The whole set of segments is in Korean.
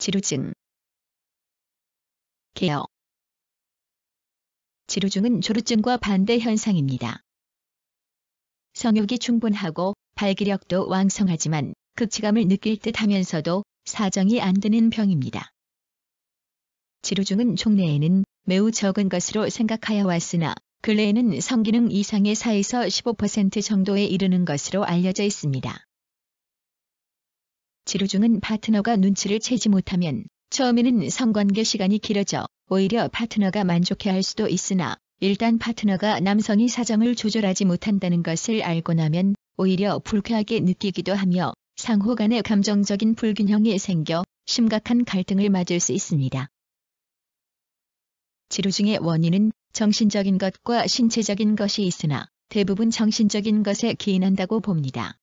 지루증. 개요. 지루증은 조루증과 반대 현상입니다. 성욕이 충분하고 발기력도 왕성하지만 극치감을 느낄 듯 하면서도 사정이 안 되는 병입니다. 지루증은 종래에는 매우 적은 것으로 생각하여 왔으나 근래에는 성기능 이상의 4에서 15% 정도에 이르는 것으로 알려져 있습니다. 지루증은 파트너가 눈치를 채지 못하면 처음에는 성관계 시간이 길어져 오히려 파트너가 만족해할 수도 있으나 일단 파트너가 남성이 사정을 조절하지 못한다는 것을 알고 나면 오히려 불쾌하게 느끼기도 하며 상호 간의 감정적인 불균형이 생겨 심각한 갈등을 맞을 수 있습니다. 지루증의 원인은 정신적인 것과 신체적인 것이 있으나 대부분 정신적인 것에 기인한다고 봅니다.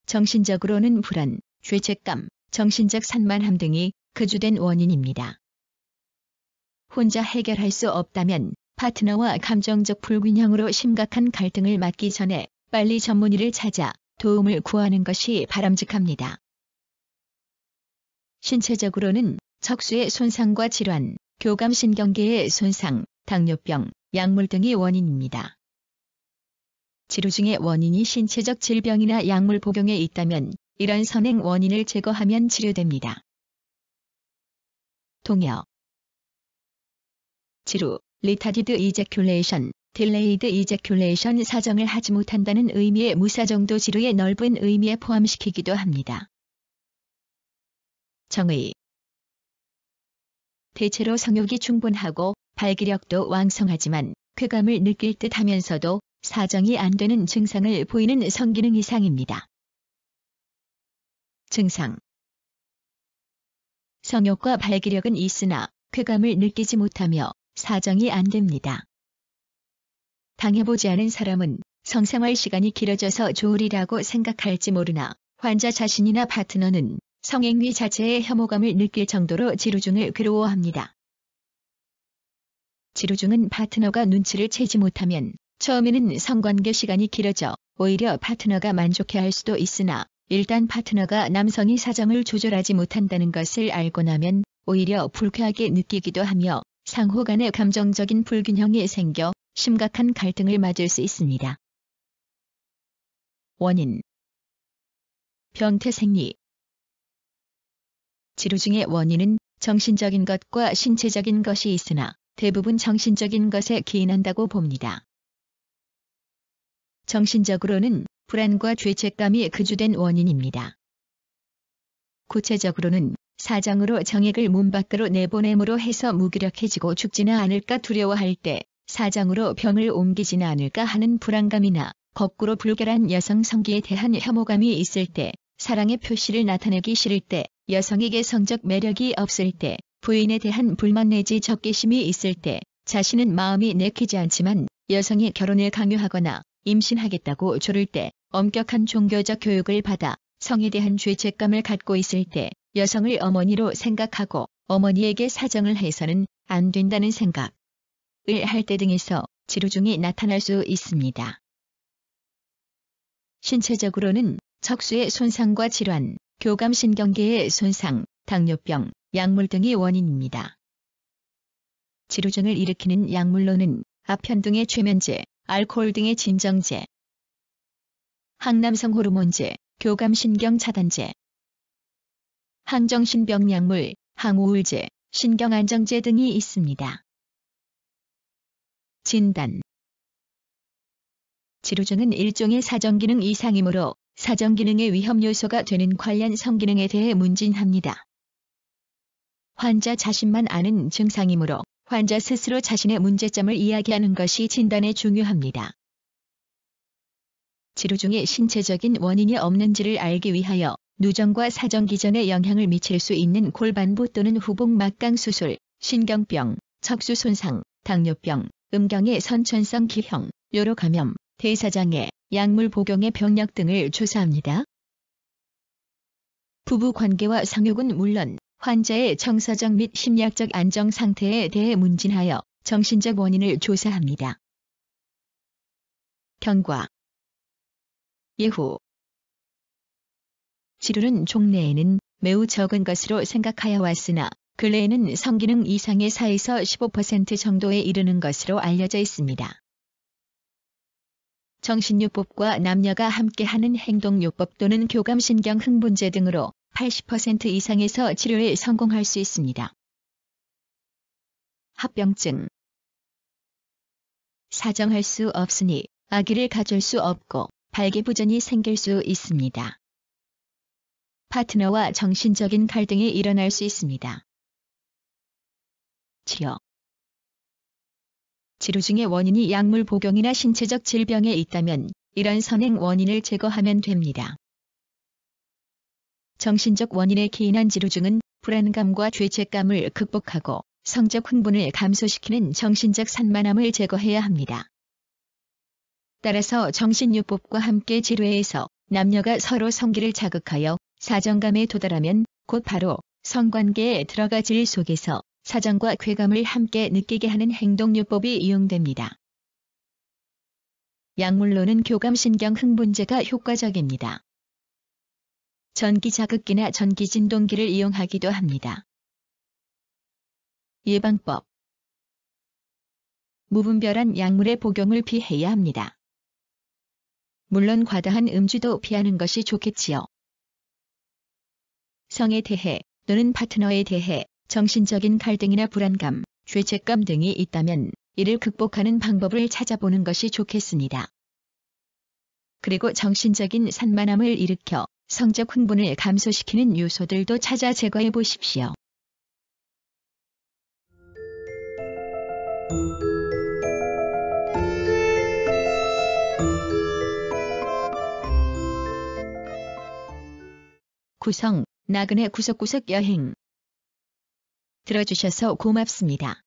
정신적으로는 불안, 죄책감, 정신적 산만함 등이 그 주된 원인입니다. 혼자 해결할 수 없다면 파트너와 감정적 불균형으로 심각한 갈등을 맞기 전에 빨리 전문의를 찾아 도움을 구하는 것이 바람직합니다. 신체적으로는 척수의 손상과 질환, 교감신경계의 손상, 당뇨병, 약물 등이 원인입니다. 지루증의 원인이 신체적 질병이나 약물 복용에 있다면 이런 선행 원인을 제거하면 치료됩니다. 동요. 지루, retarded ejaculation, delayed ejaculation 사정을 하지 못한다는 의미의 무사정도 지루의 넓은 의미에 포함시키기도 합니다. 정의. 대체로 성욕이 충분하고 발기력도 왕성하지만 쾌감을 느낄 듯 하면서도 사정이 안 되는 증상을 보이는 성기능 이상입니다. 증상. 성욕과 발기력은 있으나 쾌감을 느끼지 못하며 사정이 안 됩니다. 당해보지 않은 사람은 성생활 시간이 길어져서 좋으리라고 생각할지 모르나 환자 자신이나 파트너는 성행위 자체에 혐오감을 느낄 정도로 지루증을 괴로워합니다. 지루증은 파트너가 눈치를 채지 못하면 처음에는 성관계 시간이 길어져 오히려 파트너가 만족해할 수도 있으나 일단 파트너가 남성이 사정을 조절하지 못한다는 것을 알고 나면 오히려 불쾌하게 느끼기도 하며 상호 간의 감정적인 불균형이 생겨 심각한 갈등을 맞을 수 있습니다. 원인. 병태 생리. 지루증의 원인은 정신적인 것과 신체적인 것이 있으나 대부분 정신적인 것에 기인한다고 봅니다. 정신적으로는 불안과 죄책감이 그 주된 원인입니다. 구체적으로는 사정으로 정액을 몸 밖으로 내보냄으로 해서 무기력해지고 죽지는 않을까 두려워할 때, 사정으로 병을 옮기지는 않을까 하는 불안감이나 거꾸로 불결한 여성 성기에 대한 혐오감이 있을 때, 사랑의 표시를 나타내기 싫을 때, 여성에게 성적 매력이 없을 때, 부인에 대한 불만 내지 적개심이 있을 때, 자신은 마음이 내키지 않지만 여성이 결혼을 강요하거나 임신하겠다고 조를 때, 엄격한 종교적 교육을 받아 성에 대한 죄책감을 갖고 있을 때, 여성을 어머니로 생각하고 어머니에게 사정을 해서는 안 된다는 생각을 할 때 등에서 지루증이 나타날 수 있습니다. 신체적으로는 척수의 손상과 질환, 교감신경계의 손상, 당뇨병, 약물 등이 원인입니다. 지루증을 일으키는 약물로는 아편 등의 최면제, 알코올 등의 진정제, 항남성 호르몬제, 교감신경 차단제, 항정신병 약물, 항우울제, 신경안정제 등이 있습니다. 진단. 지루증은 일종의 사정기능 이상이므로 사정기능의 위험 요소가 되는 관련 성기능에 대해 문진합니다. 환자 자신만 아는 증상이므로 환자 스스로 자신의 문제점을 이야기하는 것이 진단에 중요합니다. 지루증의 신체적인 원인이 없는지를 알기 위하여 누정과 사정기 전에 영향을 미칠 수 있는 골반부 또는 후복막강 수술, 신경병, 척수 손상, 당뇨병, 음경의 선천성 기형, 요로 감염, 대사장애, 약물 복용의 병력 등을 조사합니다. 부부 관계와 성욕은 물론 환자의 정서적 및 심리학적 안정 상태에 대해 문진하여 정신적 원인을 조사합니다. 경과. 예후. 지루는 종래에는 매우 적은 것으로 생각하여 왔으나 근래에는 성기능 이상의 4에서 15% 정도에 이르는 것으로 알려져 있습니다. 정신요법과 남녀가 함께하는 행동요법 또는 교감신경 흥분제 등으로 80% 이상에서 치료에 성공할 수 있습니다. 합병증. 사정할 수 없으니 아기를 가질 수 없고 발기부전이 생길 수 있습니다. 파트너와 정신적인 갈등이 일어날 수 있습니다. 치료. 치료 중의 원인이 약물 복용이나 신체적 질병에 있다면 이런 선행 원인을 제거하면 됩니다. 정신적 원인에 기인한 치료 중은 불안감과 죄책감을 극복하고 성적 흥분을 감소시키는 정신적 산만함을 제거해야 합니다. 따라서 정신요법과 함께 치료해서 남녀가 서로 성기를 자극하여 사정감에 도달하면 곧 바로 성관계에 들어가 질 속에서 사정과 쾌감을 함께 느끼게 하는 행동요법이 이용됩니다. 약물로는 교감신경 흥분제가 효과적입니다. 전기자극기나 전기진동기를 이용하기도 합니다. 예방법. 무분별한 약물의 복용을 피해야 합니다. 물론 과다한 음주도 피하는 것이 좋겠지요. 성에 대해 또는 파트너에 대해 정신적인 갈등이나 불안감, 죄책감 등이 있다면 이를 극복하는 방법을 찾아보는 것이 좋겠습니다. 그리고 정신적인 산만함을 일으켜 성적 흥분을 감소시키는 요소들도 찾아 제거해 보십시오. 구성, 나그네 구석구석 여행. 들어주셔서 고맙습니다.